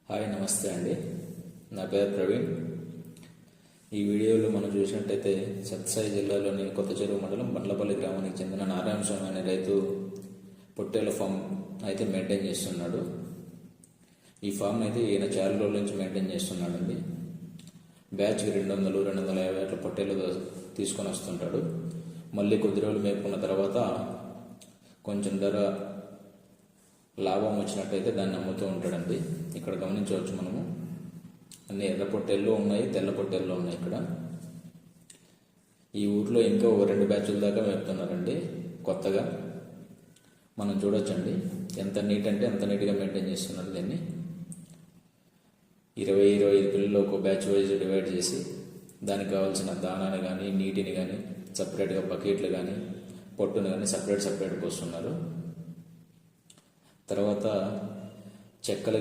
Hi నమస్తే అండి. నా పేరు ప్రవీణ్. ఈ వీడియోలో మనం చూసినట్టయితే సత్సాయి జిల్లాలోని కొత్త చెరువు మండలం బండ్లపల్లి గ్రామానికి చెందిన నారాయణ స్వామి అనే రైతు పొట్టేళ్ల ఫామ్ అయితే మెయింటైన్ చేస్తున్నాడు. ఈ ఫామ్ అయితే ఈయన చాలా రోజుల నుంచి మెయింటైన్ చేస్తున్నాడండి. బ్యాచ్కి 200-250 అట్లా పొట్టేళ్ళు తీసుకొని వస్తుంటాడు. మళ్ళీ కొద్ది రోజులు మేపుకున్న తర్వాత కొంచెం ధర లాభం వచ్చినట్టయితే దాన్ని అమ్ముతూ ఉంటాడండి. ఇక్కడ గమనించవచ్చు మనము అన్ని ఎర్ర పొట్టేళ్ళు ఉన్నాయి, తెల్ల పొట్టేళ్ళు ఉన్నాయి. ఇక్కడ ఈ ఊర్లో ఇంకా 2 బ్యాచ్ల దాకా మేపుతున్నారండి కొత్తగా. మనం చూడొచ్చండి ఎంత నీట్ అంటే ఎంత నీట్గా మెయింటైన్ చేస్తున్నారు దీన్ని. 20-25 పిల్లలు ఒక బ్యాచ్ వైజ్ డివైడ్ చేసి దానికి కావాల్సిన దానాన్ని కానీ నీటిని కానీ సపరేట్గా బకెట్లు కానీ పొట్టును కానీ సపరేట్ పోస్తున్నారు. తర్వాత చెక్కలుగా